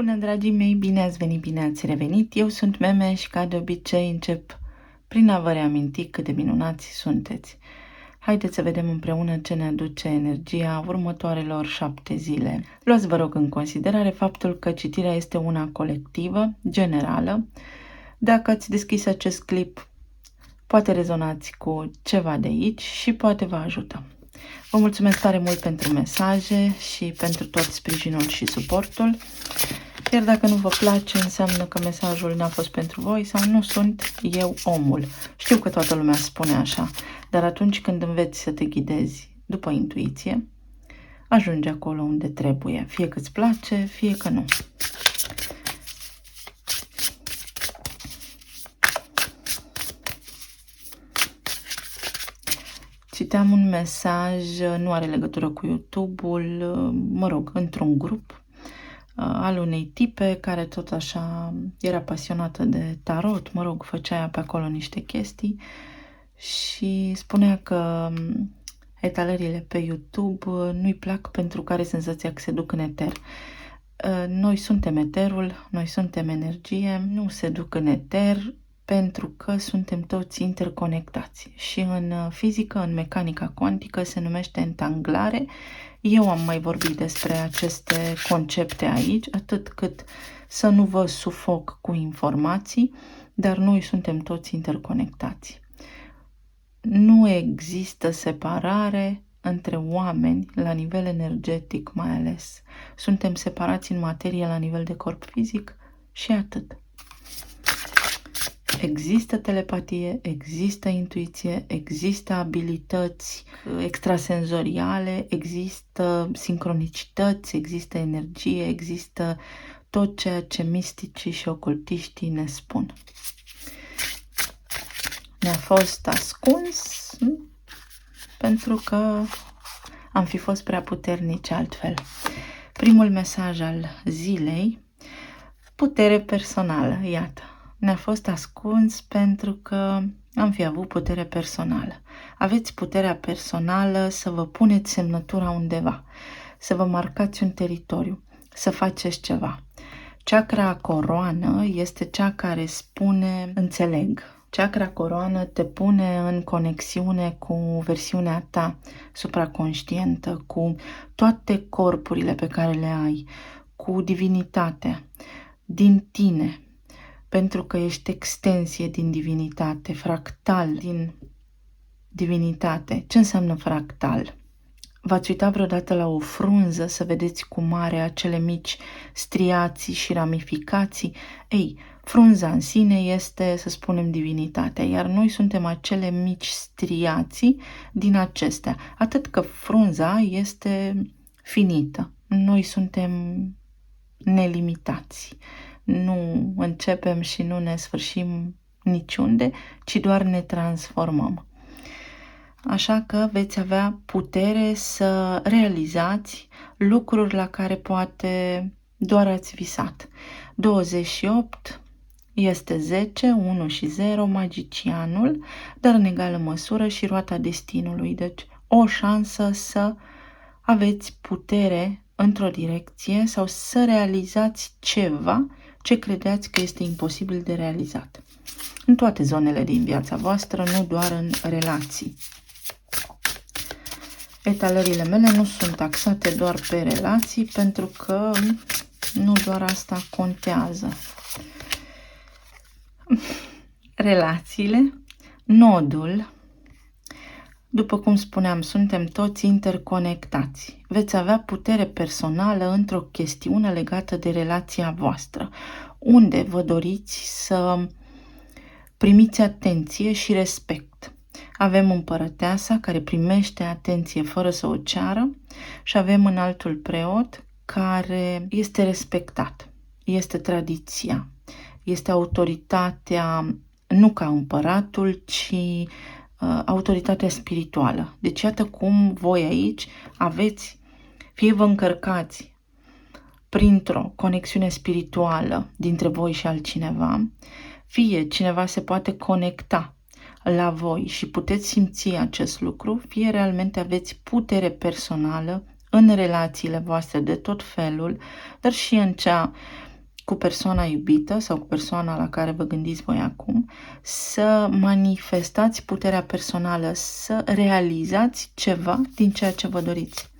Bună, dragii mei! Bine ați venit, bine ați revenit! Eu sunt Meme și, ca de obicei, încep prin a vă reaminti cât de minunați sunteți. Haideți să vedem împreună ce ne aduce energia următoarelor 7 zile. Luați, vă rog, în considerare faptul că citirea este una colectivă, generală. Dacă ați deschis acest clip, poate rezonați cu ceva de aici și poate vă ajută. Vă mulțumesc tare mult pentru mesaje și pentru tot sprijinul și suportul. Iar dacă nu vă place, înseamnă că mesajul n-a fost pentru voi sau nu sunt eu omul. Știu că toată lumea spune așa, dar atunci când înveți să te ghidezi după intuiție, ajungi acolo unde trebuie, fie că îți place, fie că nu. Citeam un mesaj, nu are legătură cu YouTube-ul, mă rog, într-un grup al unei tipe care tot așa era pasionată de tarot, mă rog, făcea pe acolo niște chestii și spunea că etalările pe YouTube nu-i plac pentru că are senzația că se duc în eter. Noi suntem eterul, noi suntem energie, nu se duc în eter pentru că suntem toți interconectați. Și în fizică, în mecanica cuantică, se numește entanglare. Eu am mai vorbit despre aceste concepte aici, atât cât să nu vă sufoc cu informații, dar noi suntem toți interconectați. Nu există separare între oameni la nivel energetic mai ales. Suntem separați în materie la nivel de corp fizic și atât. Există telepatie, există intuiție, există abilități extrasenzoriale, există sincronicități, există energie, există tot ceea ce misticii și ocultiștii ne spun. Ne-a fost ascuns pentru că am fi fost prea puternici altfel. Primul mesaj al zilei, putere personală, iată. Ne-a fost ascuns pentru că am fi avut putere personală. Aveți puterea personală să vă puneți semnătura undeva, să vă marcați un teritoriu, să faceți ceva. Chakra coroană este cea care spune înțeleg. Chakra coroană te pune în conexiune cu versiunea ta supraconștientă, cu toate corpurile pe care le ai, cu divinitatea din tine, pentru că ești extensie din divinitate, fractal din divinitate. Ce înseamnă fractal? V-ați uitat vreodată la o frunză să vedeți cum are acele mici striații și ramificații? Ei, frunza în sine este, să spunem, divinitatea, iar noi suntem acele mici striații din acestea. Atât că frunza este finită. Noi suntem nelimitați. Nu începem și nu ne sfârșim niciunde, ci doar ne transformăm. Așa că veți avea putere să realizați lucruri la care poate doar ați visat. 28 este 10, 1 și 0, magicianul, dar în egală măsură și roata destinului. Deci o șansă să aveți putere într-o direcție sau să realizați ceva ce credeați că este imposibil de realizat. În toate zonele din viața voastră, nu doar în relații. Etalările mele nu sunt axate doar pe relații, pentru că nu doar asta contează. Relațiile, nodul, după cum spuneam, suntem toți interconectați. Veți avea putere personală într-o chestiune legată de relația voastră, unde vă doriți să primiți atenție și respect. Avem împărăteasa care primește atenție fără să o ceară și avem înaltul preot care este respectat. Este tradiția, este autoritatea, nu ca împăratul, ci autoritatea spirituală. Deci iată cum voi aici aveți, fie vă încărcați printr-o conexiune spirituală dintre voi și altcineva, fie cineva se poate conecta la voi și puteți simți acest lucru, fie realmente aveți putere personală în relațiile voastre de tot felul, dar și în cea cu persoana iubită sau cu persoana la care vă gândiți voi acum, să manifestați puterea personală, să realizați ceva din ceea ce vă doriți.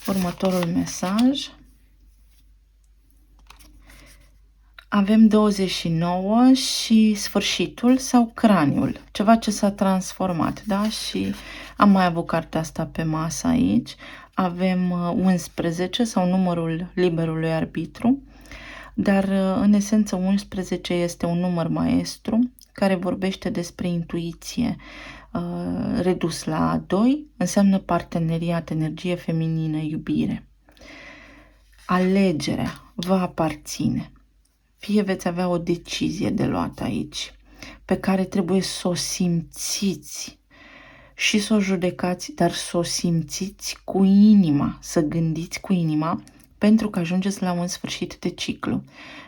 Următorul mesaj. Avem 29 și sfârșitul sau craniul, ceva ce s-a transformat, da? Și am mai avut cartea asta pe masă aici. Avem 11 sau numărul liberului arbitru, dar în esență 11 este un număr maestru care vorbește despre intuiție. Redus la 2 înseamnă parteneriat, energie feminină, iubire. Alegerea vă aparține. Fie veți avea o decizie de luat aici, pe care trebuie să o simțiți și să o judecați, dar să o simțiți cu inima, să gândiți cu inima, pentru că ajungeți la un sfârșit de ciclu.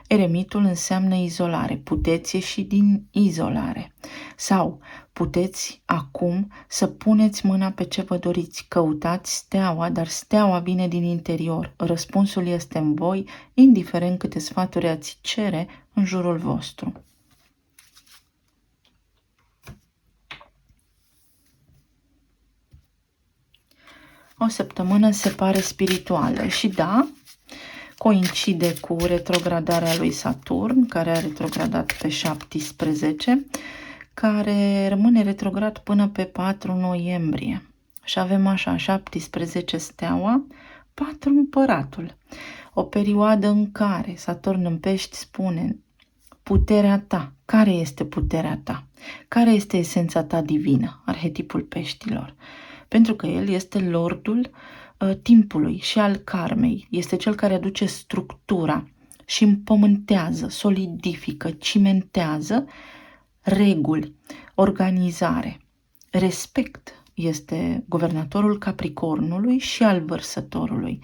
Eremitul înseamnă izolare. Puteți ieși din izolare. Sau puteți acum să puneți mâna pe ce vă doriți. Căutați steaua, dar steaua vine din interior. Răspunsul este în voi, indiferent câte sfaturi ați cere în jurul vostru. O săptămână se pare spirituală și da, coincide cu retrogradarea lui Saturn, care a retrogradat pe 17, care rămâne retrograd până pe 4 noiembrie. Și avem așa, 17 steaua, 4 împăratul. O perioadă în care Saturn în pești spune: puterea ta. Care este puterea ta? Care este esența ta divină? Arhetipul peștilor. Pentru că el este lordul timpului și al karmei. Este cel care aduce structura și împământează, solidifică, cimentează reguli, organizare. Respect este guvernatorul Capricornului și al Vărsătorului.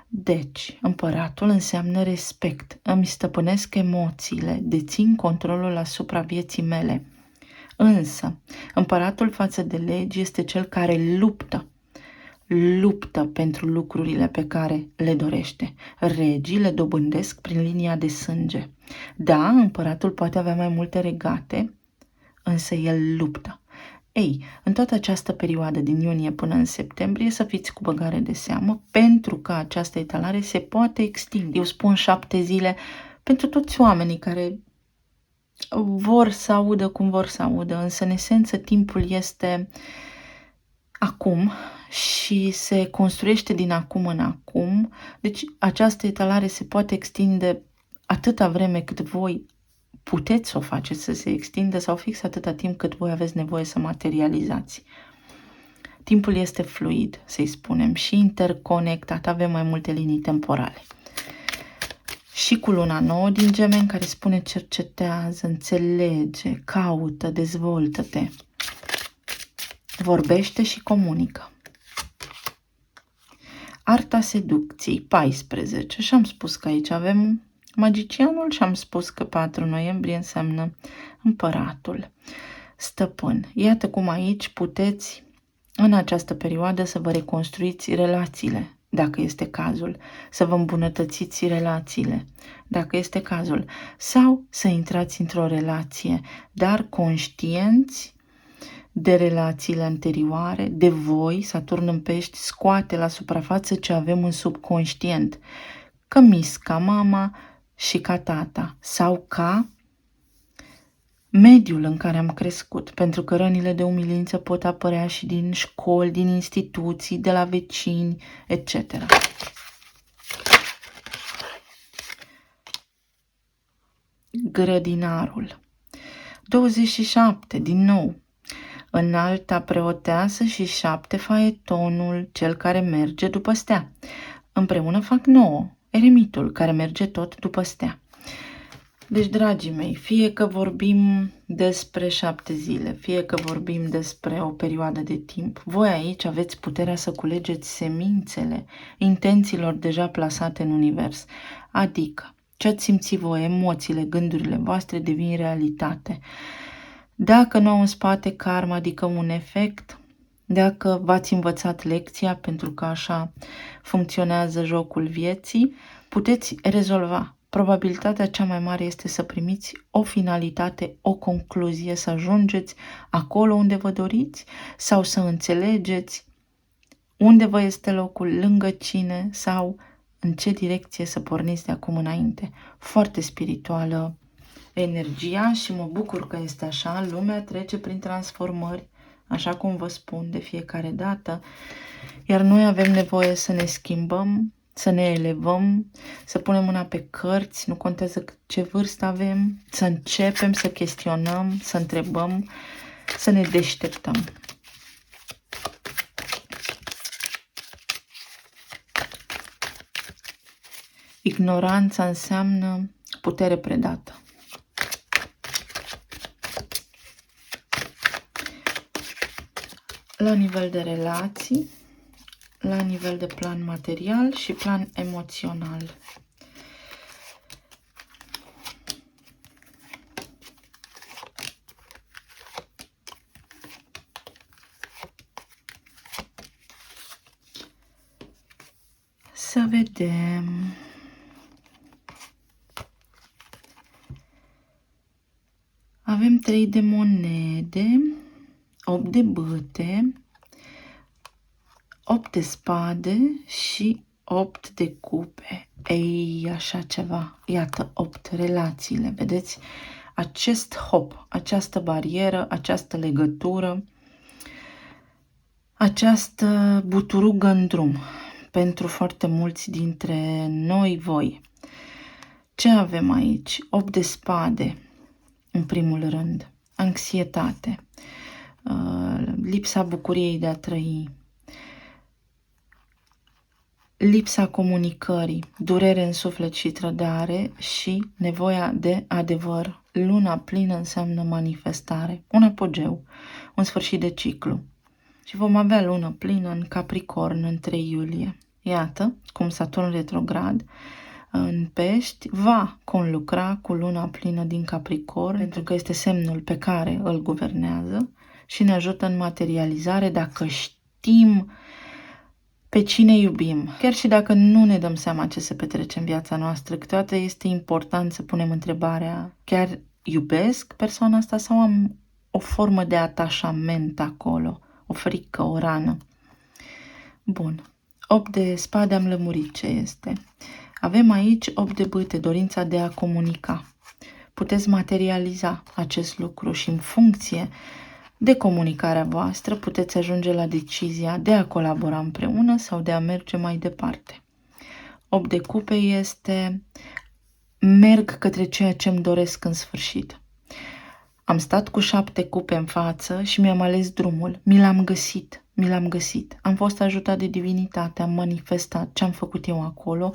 Deci, împăratul înseamnă respect. Îmi stăpânesc emoțiile, dețin controlul asupra vieții mele. Însă, împăratul față de legi este cel care luptă pentru lucrurile pe care le dorește. Regii le dobândesc prin linia de sânge. Da, împăratul poate avea mai multe regate, însă el luptă. Ei, în toată această perioadă din iunie până în septembrie să fiți cu băgare de seamă, pentru că această etalare se poate extinde. Eu spun 7 zile pentru toți oamenii care vor să audă cum vor să audă, însă în esență timpul este acum și se construiește din acum în acum. Deci această etalare se poate extinde atâta vreme cât voi puteți să o faceți să se extindă sau fix atâta timp cât voi aveți nevoie să materializați. Timpul este fluid, să-i spunem, și interconectat, avem mai multe linii temporale. Și cu luna nouă din Gemeni, care spune cercetează, înțelege, caută, dezvoltă-te, vorbește și comunică. Arta seducției, 14. Și am spus că aici avem magicianul și am spus că 4 noiembrie înseamnă împăratul, stăpân. Iată cum aici puteți în această perioadă să vă reconstruiți relațiile, dacă este cazul, să vă îmbunătățiți relațiile, dacă este cazul, sau să intrați într-o relație, dar conștienți de relațiile anterioare, de voi. Saturn în pești scoate la suprafață ce avem în subconștient, că mis ca mama și ca tata, sau ca mediul în care am crescut, pentru că rănile de umilință pot apărea și din școli, din instituții, de la vecini, etc. Grădinarul. 27, din nou. Înalta preoteasă și 7, faetonul, cel care merge după stea. Împreună fac 9, eremitul, care merge tot după stea. Deci, dragii mei, fie că vorbim despre 7 zile, fie că vorbim despre o perioadă de timp, voi aici aveți puterea să culegeți semințele intențiilor deja plasate în univers. Adică, ce ați simțit voi, emoțiile, gândurile voastre devin realitate. Dacă nu au în spate karma, adică un efect, Dacă v-ați învățat lecția, pentru că așa funcționează jocul vieții, puteți rezolva. Probabilitatea cea mai mare este să primiți o finalitate, o concluzie, să ajungeți acolo unde vă doriți sau să înțelegeți unde vă este locul, lângă cine sau în ce direcție să porniți de acum înainte. Foarte spirituală energia și mă bucur că este așa. Lumea trece prin transformări, așa cum vă spun de fiecare dată, iar noi avem nevoie să ne schimbăm, să ne elevăm, să punem mâna pe cărți, nu contează ce vârstă avem, să începem să chestionăm, să întrebăm, să ne deșteptăm. Ignoranța înseamnă putere predată. La nivel de relații, la nivel de plan material și plan emoțional. Să vedem. Avem 3 de monede, 8 de bâte, 8 de spade și 8 de cupe. Ei, așa ceva. Iată, 8 relațiile. Vedeți? Acest hop, această barieră, această legătură, această buturugă în drum pentru foarte mulți dintre noi, voi. Ce avem aici? 8 de spade, în primul rând. Anxietate, lipsa bucuriei de a trăi, lipsa comunicării, durere în suflet și trădare și nevoia de adevăr. Luna plină înseamnă manifestare, un apogeu, un sfârșit de ciclu. Și vom avea lună plină în Capricorn în 3 iulie. Iată cum Saturn retrograd în Pești va conlucra cu luna plină din Capricorn, pentru că este semnul pe care îl guvernează și ne ajută în materializare dacă știm pe cine iubim. Chiar și dacă nu ne dăm seama ce se petrece în viața noastră, câteodată este important să punem întrebarea: chiar iubesc persoana asta sau am o formă de atașament acolo, o frică, o rană? Bun. 8 de spade am lămurit ce este. Avem aici 8 de bâte, dorința de a comunica. Puteți materializa acest lucru și în funcție de comunicarea voastră puteți ajunge la decizia de a colabora împreună sau de a merge mai departe. 8 de cupe este merg către ceea ce îmi doresc în sfârșit. Am stat cu 7 cupe în față și mi-am ales drumul. Mi l-am găsit. Am fost ajutat de divinitate, am manifestat ce am făcut eu acolo.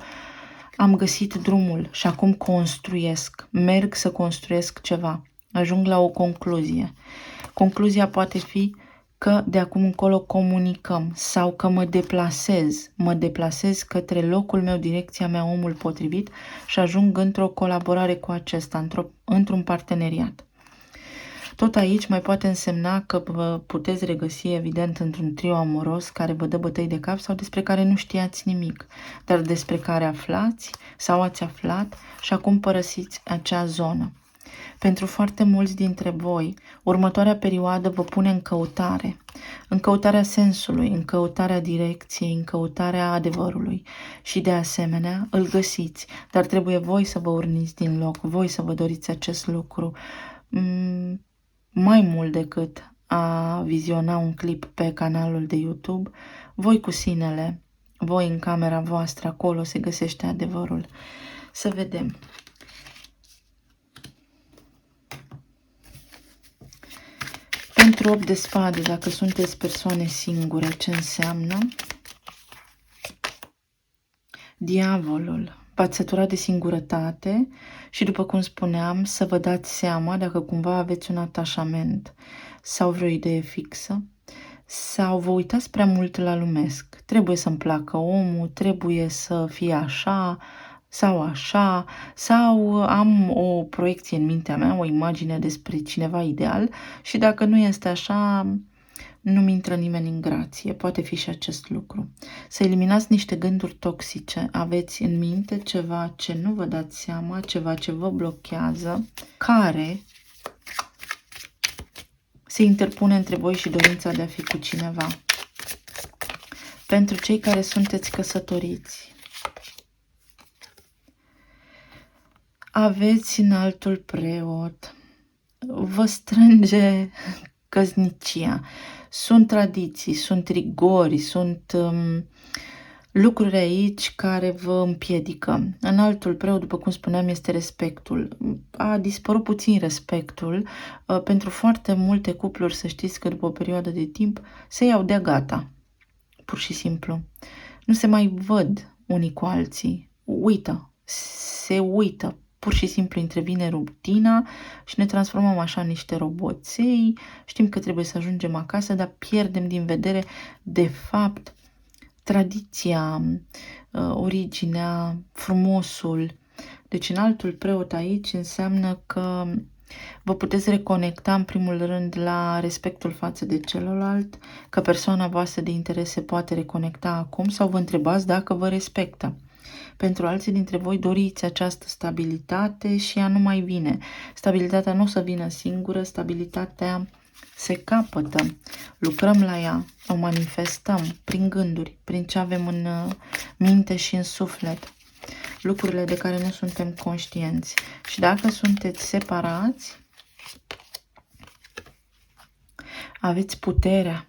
Am găsit drumul și acum construiesc. Merg să construiesc ceva. Ajung la o concluzie. Concluzia poate fi că de acum încolo comunicăm sau că mă deplasez către locul meu, direcția mea, omul potrivit și ajung într-o colaborare cu acesta, într-un parteneriat. Tot aici mai poate însemna că vă puteți regăsi, evident, într-un trio amoros care vă dă bătăi de cap sau despre care nu știați nimic, dar despre care aflați sau ați aflat și acum părăsiți acea zonă. Pentru foarte mulți dintre voi, următoarea perioadă vă pune în căutarea sensului, în căutarea direcției, în căutarea adevărului și de asemenea îl găsiți, dar trebuie voi să vă urniți din loc, voi să vă doriți acest lucru mai mult decât a viziona un clip pe canalul de YouTube. Voi cu sinele, voi în camera voastră, acolo se găsește adevărul. Să vedem. Pentru 8 de spade, dacă sunteți persoane singure, ce înseamnă? Diavolul. V-ați săturat de singurătate și, după cum spuneam, să vă dați seama dacă cumva aveți un atașament sau vreo idee fixă sau vă uitați prea mult la lumesc. Trebuie să-mi placă omul, trebuie să fie așa sau așa, sau am o proiecție în mintea mea, o imagine despre cineva ideal și dacă nu este așa, nu-mi intră nimeni în grație, poate fi și acest lucru. Să eliminați niște gânduri toxice, aveți în minte ceva ce nu vă dați seama, ceva ce vă blochează, care se interpune între voi și dorința de a fi cu cineva. Pentru cei care sunteți căsătoriți, aveți Înaltul Preot, vă strânge căsnicia. Sunt tradiții, sunt rigori, sunt lucruri aici care vă împiedică. Înaltul Preot, după cum spuneam, este respectul. A dispărut puțin respectul. Pentru foarte multe cupluri, să știți că după o perioadă de timp se iau de-a gata. Pur și simplu. Nu se mai văd unii cu alții. Se uită. Pur și simplu intervine rutina și ne transformăm așa în niște roboței. Știm că trebuie să ajungem acasă, dar pierdem din vedere, de fapt, tradiția, originea, frumosul. Deci Înaltul Preot aici înseamnă că vă puteți reconecta în primul rând la respectul față de celălalt, că persoana voastră de interes se poate reconecta acum sau vă întrebați dacă vă respectă. Pentru alții dintre voi doriți această stabilitate și ea nu mai vine. Stabilitatea nu o să vină singură, stabilitatea se capătă. Lucrăm la ea, o manifestăm prin gânduri, prin ce avem în minte și în suflet. Lucrurile de care nu suntem conștienți. Și dacă sunteți separați, aveți puterea.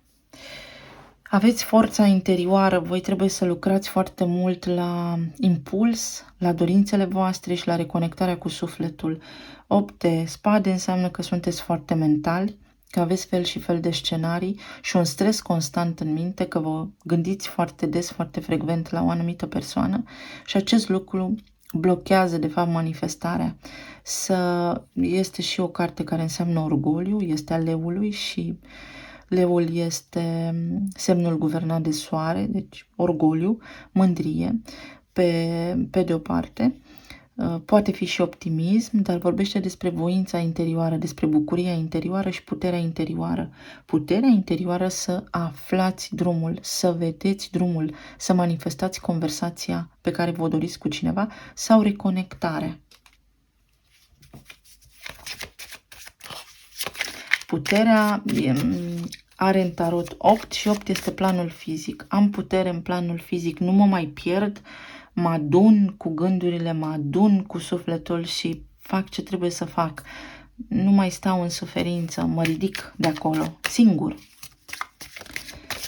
Aveți forța interioară, voi trebuie să lucrați foarte mult la impuls, la dorințele voastre și la reconectarea cu sufletul. 8 de spade înseamnă că sunteți foarte mentali, că aveți fel și fel de scenarii și un stres constant în minte, că vă gândiți foarte des, foarte frecvent la o anumită persoană și acest lucru blochează, de fapt, manifestarea. Este și o carte care înseamnă orgoliu, este a leului și leul este semnul guvernat de soare, deci orgoliu, mândrie, pe de o parte. Poate fi și optimism, dar vorbește despre voința interioară, despre bucuria interioară și puterea interioară. Puterea interioară să aflați drumul, să vedeți drumul, să manifestați conversația pe care vă doriți cu cineva sau reconectarea. Puterea are în tarot 8 și 8 este planul fizic. Am putere în planul fizic, nu mă mai pierd, mă adun cu gândurile, mă adun cu sufletul și fac ce trebuie să fac. Nu mai stau în suferință, mă ridic de acolo, singur.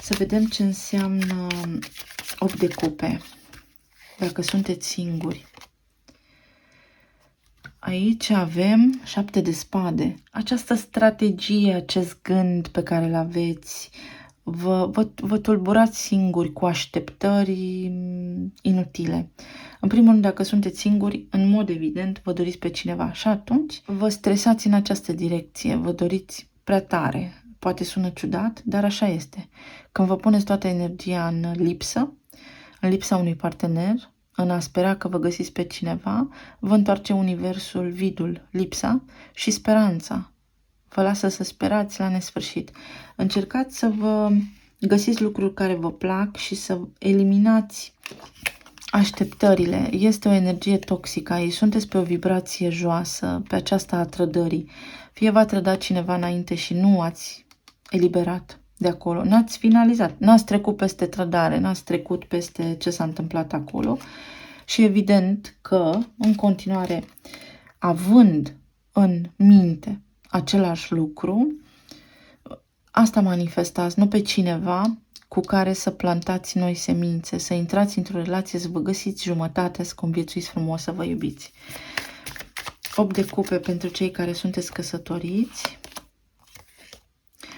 Să vedem ce înseamnă 8 de cupe, dacă sunteți singuri. Aici avem 7 de spade. Această strategie, acest gând pe care îl aveți, vă tulburați singuri cu așteptări inutile. În primul rând, dacă sunteți singuri, în mod evident, vă doriți pe cineva și atunci vă stresați în această direcție, vă doriți prea tare. Poate sună ciudat, dar așa este. Când vă puneți toată energia în lipsa unui partener, în a spera că vă găsiți pe cineva, vă întoarce universul, vidul, lipsa și speranța. Vă lasă să sperați la nesfârșit. Încercați să vă găsiți lucruri care vă plac și să eliminați așteptările. Este o energie toxică aici. Sunteți pe o vibrație joasă, pe aceasta a trădării. Fie v-a trădat cineva înainte și nu ați eliberat de acolo, n-ați finalizat, n-ați trecut peste trădare, n-ați trecut peste ce s-a întâmplat acolo și evident că, în continuare, având în minte același lucru, asta manifestați, nu pe cineva cu care să plantați noi semințe, să intrați într-o relație, să vă găsiți jumătatea, să conviețuiți frumos, să vă iubiți. 8 de cupe pentru cei care sunteți căsătoriți.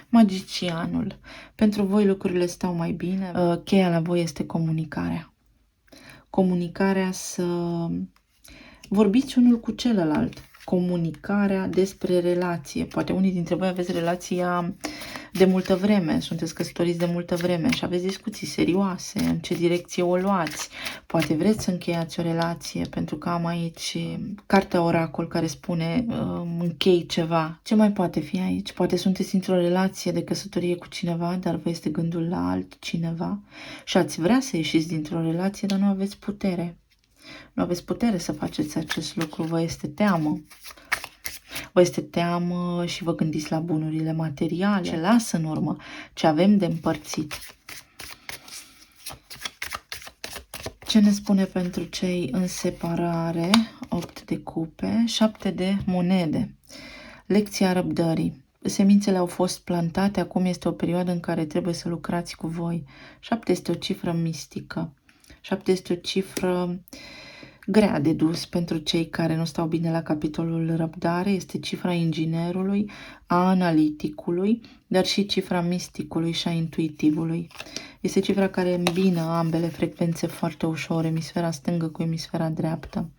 Magicianul. Pentru voi lucrurile stau mai bine. Cheia la voi este comunicarea. Comunicarea, să vorbiți unul cu celălalt. comunicarea despre relație. Poate unii dintre voi aveți relația de multă vreme, sunteți căsătoriți de multă vreme și aveți discuții serioase, în ce direcție o luați. Poate vreți să încheiați o relație, pentru că am aici cartea Oracol care spune închei ceva. Ce mai poate fi aici? Poate sunteți într-o relație de căsătorie cu cineva, dar vă este gândul la altcineva și ați vrea să ieșiți dintr-o relație, dar nu aveți putere. Nu aveți putere să faceți acest lucru, vă este teamă. Vă este teamă și vă gândiți la bunurile materiale, ce lasă în urmă, ce avem de împărțit. Ce ne spune pentru cei în separare? 8 de cupe, 7 de monede. Lecția răbdării. Semințele au fost plantate, acum este o perioadă în care trebuie să lucrați cu voi. 7 este o cifră mistică. 7 este o cifră grea de dus pentru cei care nu stau bine la capitolul răbdare. Este cifra inginerului, a analiticului, dar și cifra misticului și a intuitivului. Este cifra care îmbină ambele frecvențe foarte ușor, emisfera stângă cu emisfera dreaptă.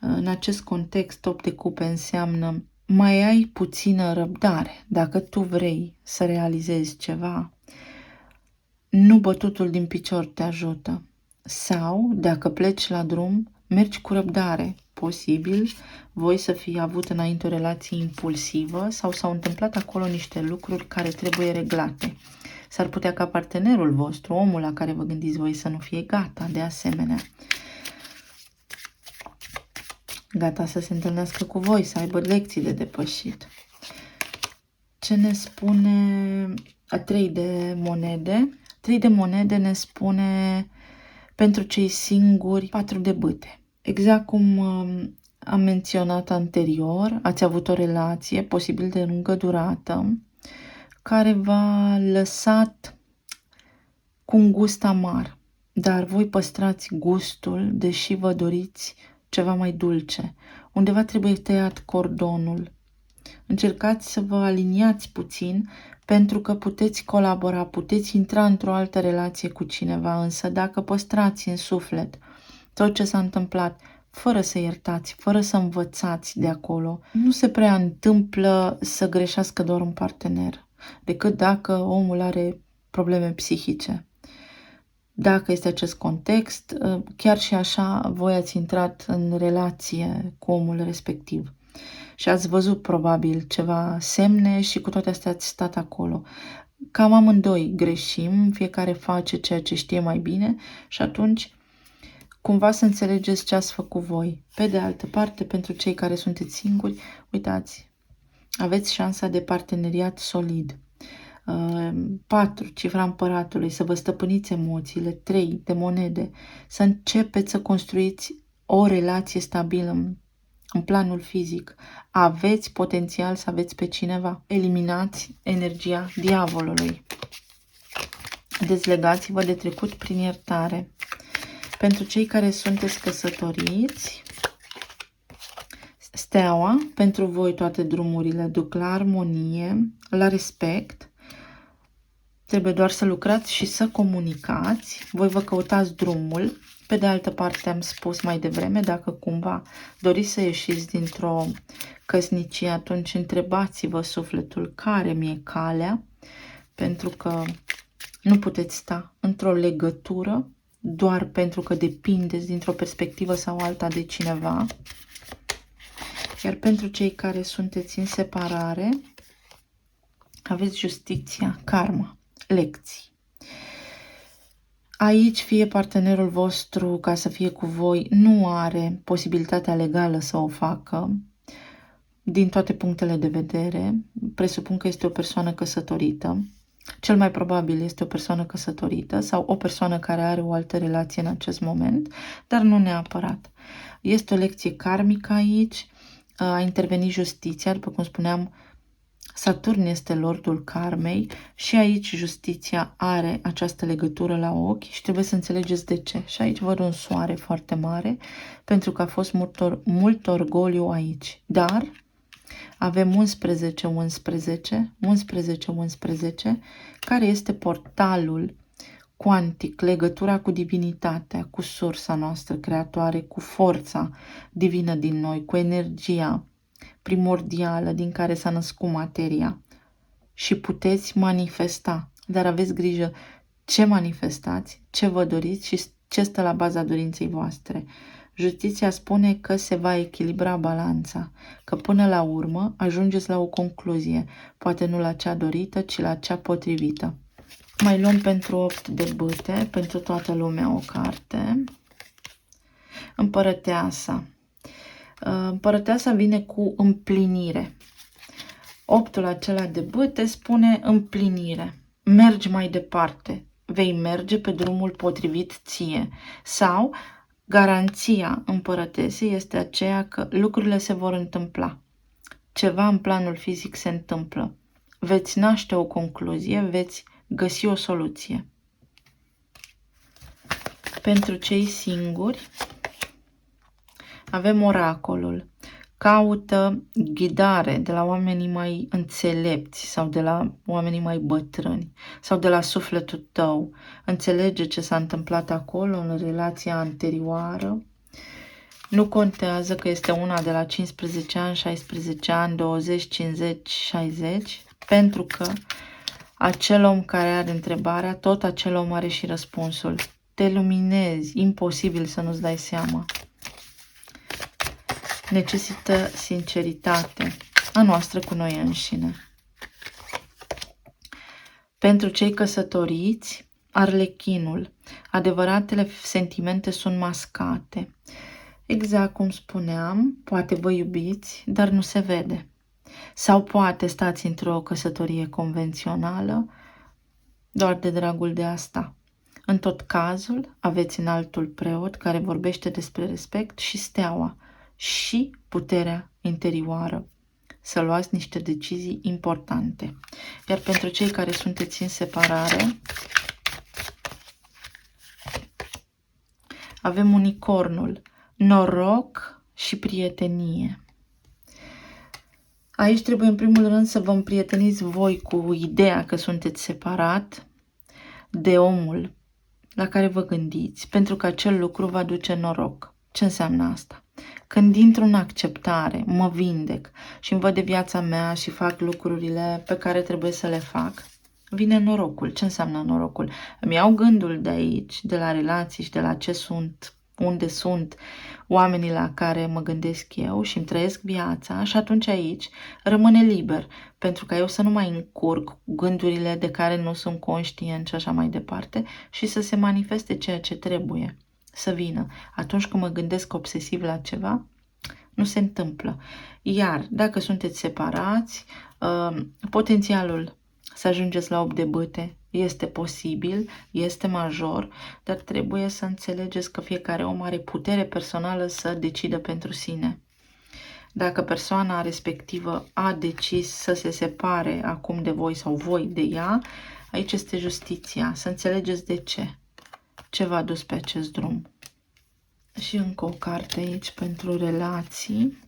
În acest context, 8 de cupe înseamnă mai ai puțină răbdare. Dacă tu vrei să realizezi ceva, nu bătutul din picior te ajută. Sau, dacă pleci la drum, mergi cu răbdare. Posibil voi să fi avut înainte o relație impulsivă sau s-au întâmplat acolo niște lucruri care trebuie reglate. S-ar putea ca partenerul vostru, omul la care vă gândiți voi, să nu fie gata de asemenea. Gata să se întâlnească cu voi, să aibă lecții de depășit. Ce ne spune a 3 de monede? 3 de monede ne spune pentru cei singuri 4 de bâte. Exact cum am menționat anterior, ați avut o relație, posibil de lungă durată, care v-a lăsat cu un gust amar, dar voi păstrați gustul, deși vă doriți ceva mai dulce. Undeva trebuie tăiat cordonul. Încercați să vă aliniați puțin, pentru că puteți colabora, puteți intra într-o altă relație cu cineva, însă dacă păstrați în suflet tot ce s-a întâmplat, fără să iertați, fără să învățați de acolo, nu se prea întâmplă să greșească doar un partener, decât dacă omul are probleme psihice. Dacă este acest context, chiar și așa voi ați intrat în relație cu omul respectiv și ați văzut probabil ceva semne și cu toate astea ați stat acolo. Cam amândoi greșim, fiecare face ceea ce știe mai bine și atunci cumva să înțelegeți ce ați făcut voi. Pe de altă parte, pentru cei care sunteți singuri, uitați, aveți șansa de parteneriat solid. 4, cifra împăratului, să vă stăpâniți emoțiile. 3, de monede, să începeți să construiți o relație stabilă în planul fizic. Aveți potențial să aveți pe cineva. Eliminați energia diavolului. Dezlegați-vă de trecut prin iertare. Pentru cei care sunteți căsătoriți, steaua, pentru voi toate drumurile duc la armonie, la respect. Trebuie doar să lucrați și să comunicați. Voi vă căutați drumul. Pe de altă parte, am spus mai devreme, dacă cumva doriți să ieșiți dintr-o căsnicie, atunci întrebați-vă sufletul care mi-e calea, pentru că nu puteți sta într-o legătură doar pentru că depindeți dintr-o perspectivă sau alta de cineva. Iar pentru cei care sunteți în separare, aveți justiția, karma, lecții. Aici fie partenerul vostru, ca să fie cu voi, nu are posibilitatea legală să o facă, din toate punctele de vedere. Presupun că este o persoană căsătorită. Cel mai probabil este o persoană căsătorită sau o persoană care are o altă relație în acest moment, dar nu neapărat. Este o lecție karmică aici, a intervenit justiția, după cum spuneam, Saturn este lordul karmei și aici justiția are această legătură la ochi și trebuie să înțelegeți de ce. Și aici văd un soare foarte mare, pentru că a fost mult orgoliu aici. Dar avem 11, care este portalul cuantic, legătura cu divinitatea, cu sursa noastră creatoare, cu forța divină din noi, cu energia primordială din care s-a născut materia și puteți manifesta, dar aveți grijă ce manifestați, ce vă doriți și ce stă la baza dorinței voastre. Justiția spune că se va echilibra balanța, că până la urmă ajungeți la o concluzie, poate nu la cea dorită, ci la cea potrivită. Mai luăm pentru 8 de bâte, pentru toată lumea o carte. Împărăteasa. Împărăteasa vine cu împlinire. 8-ul acela de bâte spune împlinire. Mergi mai departe. Vei merge pe drumul potrivit ție. Sau garanția împărătesei este aceea că lucrurile se vor întâmpla. Ceva în planul fizic se întâmplă. Veți naște o concluzie, veți găsi o soluție. Pentru cei singuri avem oracolul. Caută ghidare de la oamenii mai înțelepți sau de la oamenii mai bătrâni sau de la sufletul tău. Înțelege ce s-a întâmplat acolo în relația anterioară. Nu contează că este una de la 15 ani, 16 ani, 20, 50, 60, pentru că acel om care are întrebarea, tot acel om are și răspunsul. Te luminezi, imposibil să nu-ți dai seama. Necesită sinceritate a noastră cu noi înșine. Pentru cei căsătoriți, arlechinul. Adevăratele sentimente sunt mascate. Exact cum spuneam, poate vă iubiți, dar nu se vede. Sau poate stați într-o căsătorie convențională doar de dragul de asta. În tot cazul, aveți înaltul preot care vorbește despre respect și steaua și puterea interioară. Să luați niște decizii importante. Iar pentru cei care sunteți în separare, avem unicornul, noroc și prietenie. Aici trebuie în primul rând să vă împrieteniți voi cu ideea că sunteți separat de omul la care vă gândiți, pentru că acel lucru va duce noroc. Ce înseamnă asta? Când intru în acceptare, mă vindec și îmi văd de viața mea și fac lucrurile pe care trebuie să le fac, vine norocul. Ce înseamnă norocul? Îmi iau gândul de aici, de la relații și de la ce sunt, unde sunt oamenii la care mă gândesc eu și îmi trăiesc viața și atunci aici rămâne liber, pentru că eu să nu mai încurc gândurile de care nu sunt conștient și așa mai departe și să se manifeste ceea ce trebuie să vină. Atunci când mă gândesc obsesiv la ceva, nu se întâmplă. Iar dacă sunteți separați, potențialul să ajungeți la 8 de bâte este posibil, este major, dar trebuie să înțelegeți că fiecare om are putere personală să decidă pentru sine. Dacă persoana respectivă a decis să se separe acum de voi sau voi de ea, aici este justiția. Să înțelegeți de ce. Ce v-a dus pe acest drum. Și încă o carte aici pentru relații.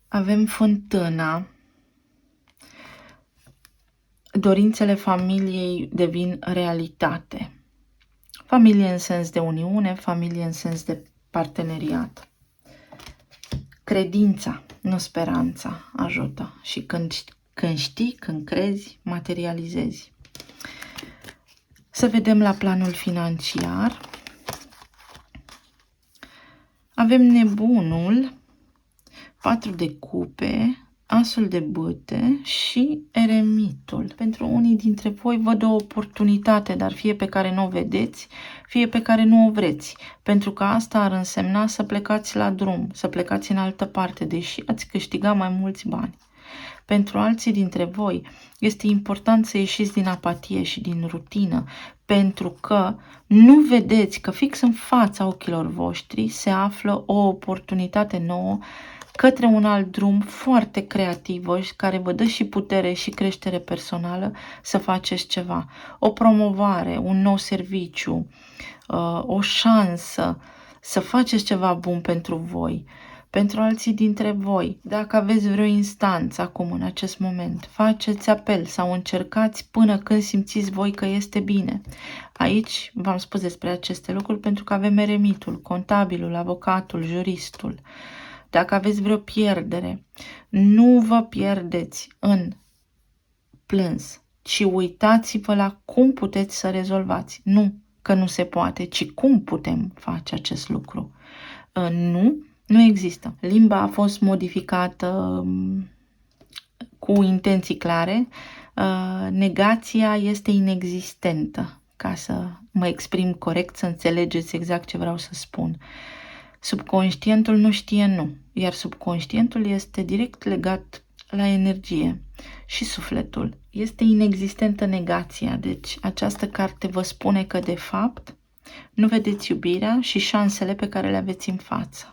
Avem fântâna. Dorințele familiei devin realitate. Familie în sens de uniune, familie în sens de parteneriat. Credința, nu speranța, ajută. Și când știi, când crezi, materializezi. Să vedem la planul financiar. Avem nebunul, 4 de cupe, asul de bâte și eremitul. Pentru unii dintre voi văd o oportunitate, dar fie pe care nu o vedeți, fie pe care nu o vreți. Pentru că asta ar însemna să plecați la drum, să plecați în altă parte, deși ați câștigat mai mulți bani. Pentru alții dintre voi este important să ieșiți din apatie și din rutină, pentru că nu vedeți că fix în fața ochilor voștri se află o oportunitate nouă către un alt drum foarte creativ care vă dă și putere și creștere personală să faceți ceva. O promovare, un nou serviciu, o șansă să faceți ceva bun pentru voi. Pentru alții dintre voi, dacă aveți vreo instanță acum, în acest moment, faceți apel sau încercați până când simțiți voi că este bine. Aici v-am spus despre aceste lucruri pentru că avem eremitul, contabilul, avocatul, juristul. Dacă aveți vreo pierdere, nu vă pierdeți în plâns, ci uitați-vă la cum puteți să rezolvați. Nu că nu se poate, ci cum putem face acest lucru. Nu există. Limba a fost modificată cu intenții clare. Negația este inexistentă, ca să mă exprim corect, să înțelegeți exact ce vreau să spun. Subconștientul nu știe nu, iar subconștientul este direct legat la energie și sufletul. Este inexistentă negația, deci această carte vă spune că de fapt nu vedeți iubirea și șansele pe care le aveți în față.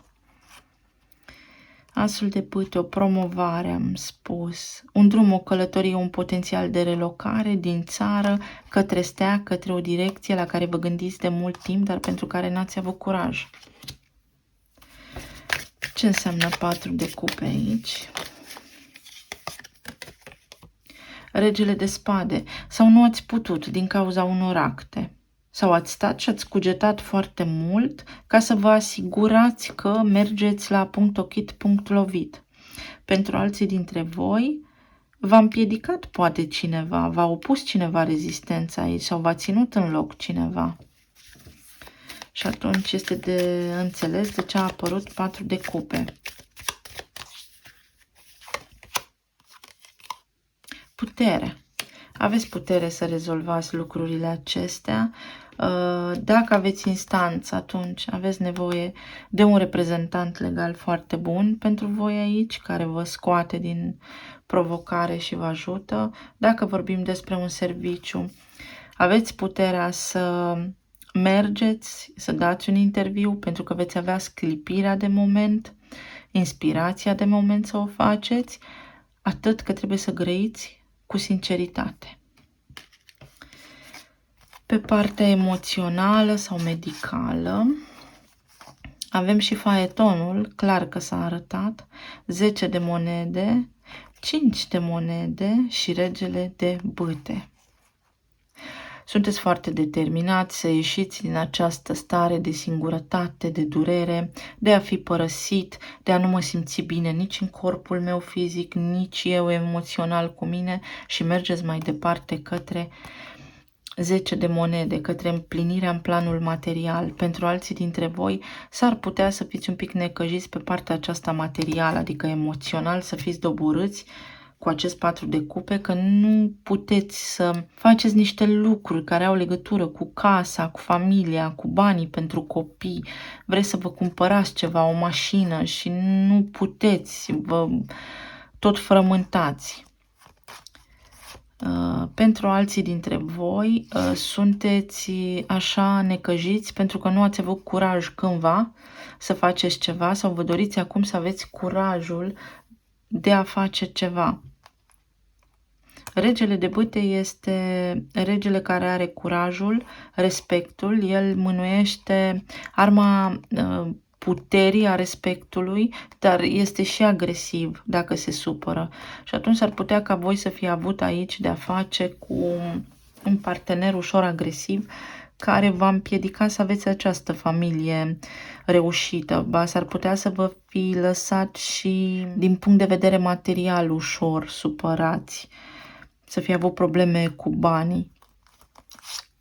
Asul de bâte, o promovare, am spus, un drum, o călătorie, un potențial de relocare din țară către stea, către o direcție la care vă gândiți de mult timp, dar pentru care n-ați avut curaj. Ce înseamnă 4 de cupe aici? Regele de spade. Sau nu ați putut din cauza unor acte. Sau ați stat și ați cugetat foarte mult ca să vă asigurați că mergeți la punct ochit, punct lovit. Pentru alții dintre voi, v-a împiedicat poate cineva, v-a opus cineva rezistența aici sau v-a ținut în loc cineva. Și atunci este de înțeles de ce a apărut 4 de cupe. Putere. Aveți putere să rezolvați lucrurile acestea. Dacă aveți instanță, atunci aveți nevoie de un reprezentant legal foarte bun pentru voi aici, care vă scoate din provocare și vă ajută. Dacă vorbim despre un serviciu, aveți puterea să mergeți, să dați un interviu, pentru că veți avea sclipirea de moment, inspirația de moment să o faceți, atât că trebuie să grăiți cu sinceritate. Pe partea emoțională sau medicală, avem și faetonul, clar că s-a arătat, 10 de monede, 5 de monede și regele de bâte. Sunteți foarte determinați să ieșiți din această stare de singurătate, de durere, de a fi părăsit, de a nu mă simți bine nici în corpul meu fizic, nici eu emoțional cu mine și mergeți mai departe către 10 de monede, către împlinirea în planul material. Pentru alții dintre voi s-ar putea să fiți un pic necăjiți pe partea aceasta materială, adică emoțional, să fiți doborâți cu acest 4 de cupe, că nu puteți să faceți niște lucruri care au legătură cu casa, cu familia, cu banii pentru copii. Vreți să vă cumpărați ceva, o mașină și nu puteți, vă tot frământați. Pentru alții dintre voi sunteți așa necăjiți pentru că nu ați avut curaj cândva să faceți ceva sau vă doriți acum să aveți curajul de a face ceva. Regele de bâte este regele care are curajul, respectul, el mânuiește arma puterii, a respectului, dar este și agresiv dacă se supără. Și atunci s-ar putea ca voi să fi avut aici de a face cu un partener ușor agresiv care va împiedica să aveți această familie reușită. Ba, s-ar putea să vă fi lăsat și din punct de vedere material ușor supărați, să fi avut probleme cu banii.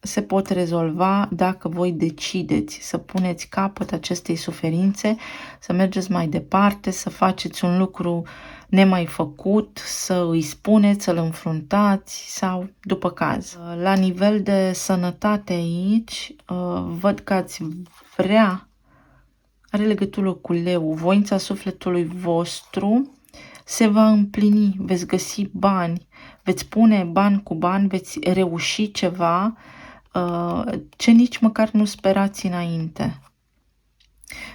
Se pot rezolva dacă voi decideți să puneți capăt acestei suferințe, să mergeți mai departe, să faceți un lucru nemai făcut, să îi spuneți, să-l înfruntați sau după caz. La nivel de sănătate aici, văd că ați vrea, are legătură cu leu, voința sufletului vostru se va împlini, veți găsi bani, veți pune bani cu bani, veți reuși ceva ce nici măcar nu sperați înainte.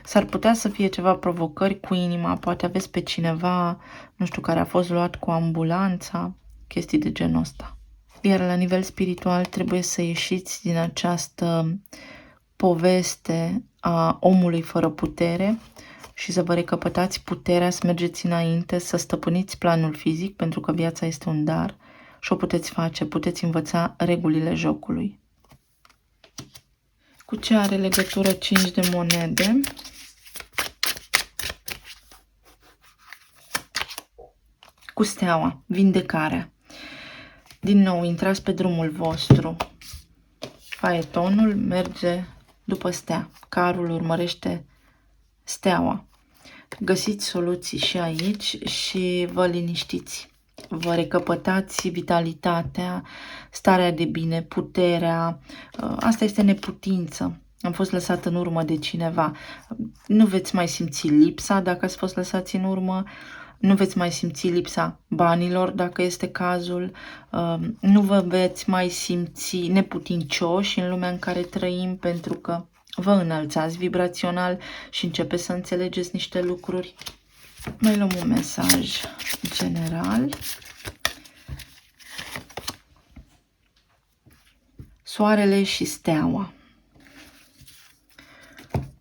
S-ar putea să fie ceva provocări cu inima, poate aveți pe cineva, nu știu, care a fost luat cu ambulanța, chestii de genul ăsta. Iar la nivel spiritual trebuie să ieșiți din această poveste a omului fără putere și să vă recăpătați puterea, să mergeți înainte, să stăpâniți planul fizic, pentru că viața este un dar și o puteți face, puteți învăța regulile jocului. Cu ce are legătură 5 de monede? Cu steaua, vindecarea. Din nou, intrați pe drumul vostru. Faetonul merge după stea. Carul urmărește steaua. Găsiți soluții și aici și vă liniștiți. Vă recăpătați vitalitatea, starea de bine, puterea. Asta este neputință. Am fost lăsat în urmă de cineva. Nu veți mai simți lipsa dacă ați fost lăsați în urmă. Nu veți mai simți lipsa banilor, dacă este cazul. Nu vă veți mai simți neputincioși în lumea în care trăim, pentru că vă înălțați vibrațional și începeți să înțelegeți niște lucruri. Mai luăm un mesaj general. Soarele și steaua.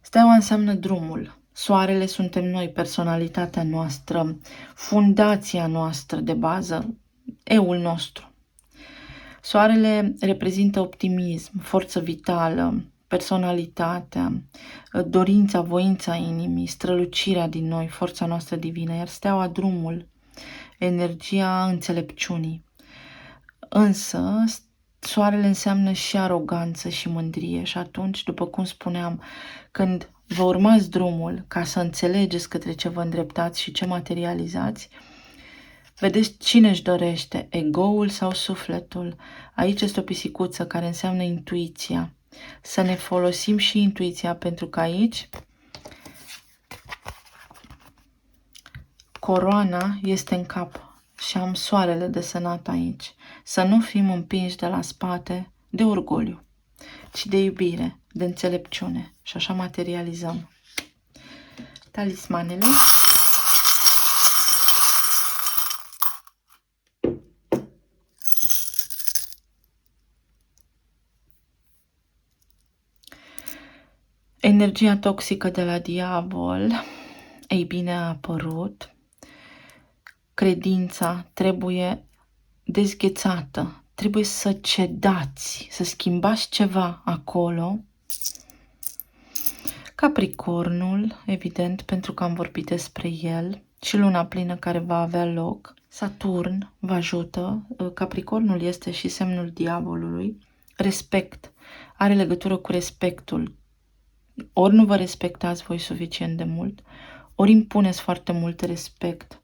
Steaua înseamnă drumul. Soarele suntem noi, personalitatea noastră, fundația noastră de bază, eul nostru. Soarele reprezintă optimism, forță vitală, personalitatea, dorința, voința inimii, strălucirea din noi, forța noastră divină, iar steaua drumul, energia înțelepciunii. Însă, soarele înseamnă și aroganță și mândrie și atunci, după cum spuneam, când vă urmați drumul ca să înțelegeți către ce vă îndreptați și ce materializați, vedeți cine își dorește, egoul sau sufletul. Aici este o pisicuță care înseamnă intuiția. Să ne folosim și intuiția, pentru că aici coroana este în cap și am soarele desenat aici. Să nu fim împinși de la spate de orgoliu, ci de iubire, de înțelepciune. Și așa materializăm. Talismanele. Energia toxică de la diavol, ei bine, a apărut. Credința trebuie dezghețată, trebuie să cedați, să schimbați ceva acolo. Capricornul, evident, pentru că am vorbit despre el, și luna plină care va avea loc. Saturn vă ajută. Capricornul este și semnul diavolului. Respect. Are legătură cu respectul. Ori nu vă respectați voi suficient de mult, ori impuneți foarte mult respect,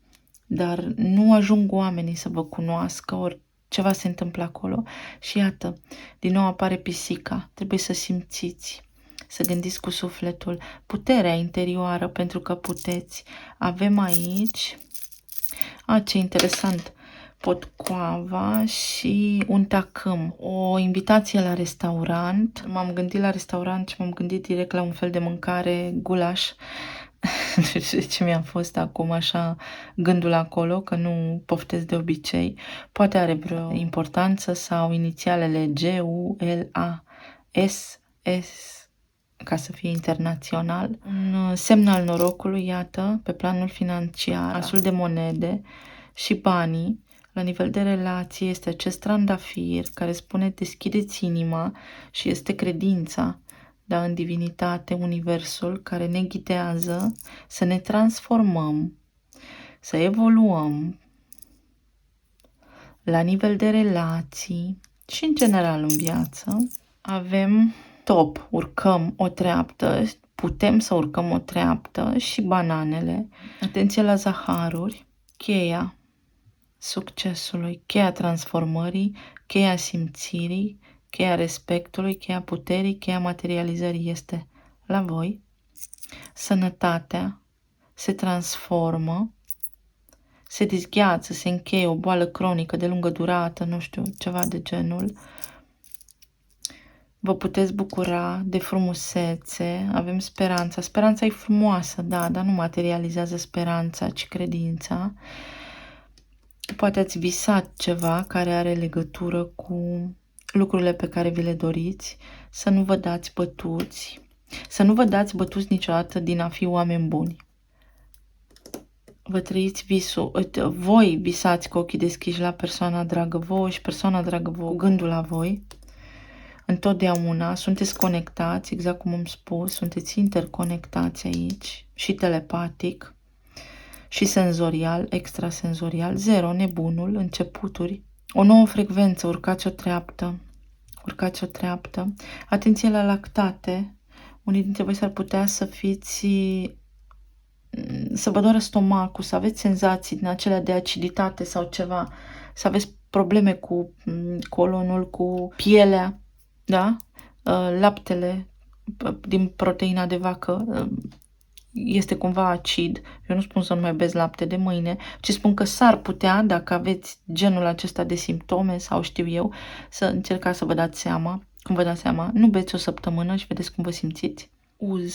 dar nu ajung oamenii să vă cunoască, ori ceva se întâmplă acolo. Și iată, din nou apare pisica. Trebuie să simțiți, să gândiți cu sufletul, puterea interioară, pentru că puteți. Avem aici, ce interesant, potcoava și un tacâm. O invitație la restaurant. M-am gândit la restaurant și m-am gândit direct la un fel de mâncare, gulaș. Nu știu de ce mi-a fost acum așa gândul acolo, că nu poftesc de obicei. Poate are vreo importanță sau inițialele G, U, L, A, S, S, ca să fie internațional. Un semn al norocului, iată, pe planul financiar, asul de monede și banii. La nivel de relație este acest trandafir care spune deschideți inima și este credința, da, în divinitate, universul care ne ghidează să ne transformăm, să evoluăm la nivel de relații și în general în viață. Avem top, urcăm o treaptă, putem să urcăm o treaptă și bananele. Atenție la zaharuri, cheia succesului, cheia transformării, cheia simțirii, cheia respectului, cheia puterii, cheia materializării este la voi. Sănătatea se transformă, se dezgheață, se încheie o boală cronică de lungă durată, nu știu, ceva de genul. Vă puteți bucura de frumusețe, avem speranța. Speranța e frumoasă, da, dar nu materializează speranța, ci credința. Poate ați visat ceva care are legătură cu lucrurile pe care vi le doriți, să nu vă dați bătuți, să nu vă dați bătuți niciodată din a fi oameni buni. vă trăiți visul, voi visați cu ochii deschiși la persoana dragă vouă și persoana dragă vouă gândul la voi. Întotdeauna sunteți conectați, exact cum am spus, sunteți interconectați aici și telepatic și senzorial, extrasenzorial, 0, nebunul, începuturi, o nouă frecvență, urcați o treaptă, urcați o treaptă. Atenție la lactate, unii dintre voi s-ar putea să fiți, să vă doară stomacul, să aveți senzații din acelea de aciditate sau ceva, să aveți probleme cu colonul, cu pielea, da? Laptele din proteina de vacă este cumva acid. Eu nu spun să nu mai beți lapte de mâine, ci spun că s-ar putea, dacă aveți genul acesta de simptome sau știu eu, să încercați să vă dați seama. Cum vă dați seama? Nu beți o săptămână și vedeți cum vă simțiți. Uz.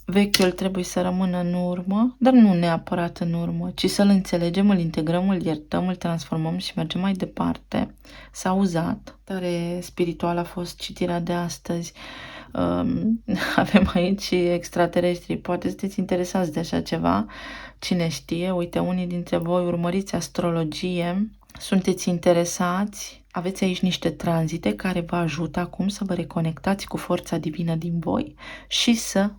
Vechiul trebuie să rămână în urmă, dar nu neapărat în urmă, ci să-l înțelegem, îl integrăm, îl iertăm, îl transformăm și mergem mai departe. S-a uzat. Tare spiritual a fost citirea de astăzi. Avem aici extraterestri. Poate sunteți interesați de așa ceva. Cine știe? Uite, unii dintre voi urmăriți astrologie, sunteți interesați. Aveți aici niște tranzite care vă ajută acum să vă reconectați cu forța divină din voi și să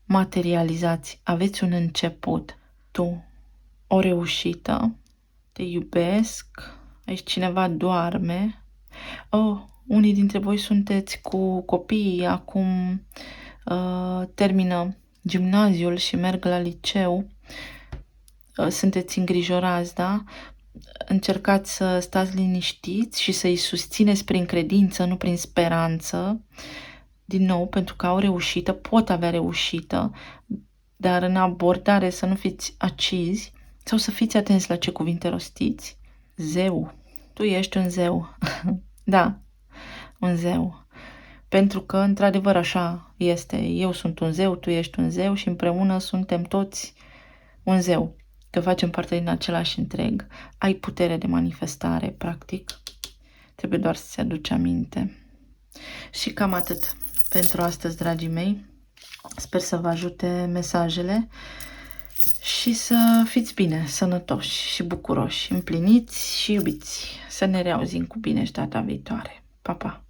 materializați. Aveți un început. Tu, o reușită, te iubesc, aici cineva doarme. Oh, unii dintre voi sunteți cu copiii, acum termină gimnaziul și merg la liceu. Sunteți îngrijorați, da? Încercați să stați liniștiți și să-i susțineți prin credință, nu prin speranță. Din nou, pentru că au reușită, pot avea reușită, dar în abordare să nu fiți acizi sau să fiți atenți la ce cuvinte rostiți. Zeu. Tu ești un zeu. Da, un zeu. Pentru că, într-adevăr, așa este. Eu sunt un zeu, tu ești un zeu și împreună suntem toți un zeu. Că facem parte din același întreg. Ai putere de manifestare, practic. Trebuie doar să-ți aduci aminte. Și cam atât pentru astăzi, dragii mei. Sper să vă ajute mesajele și să fiți bine, sănătoși și bucuroși, împliniți și iubiți. Să ne reauzim cu bine și data viitoare. Pa, pa!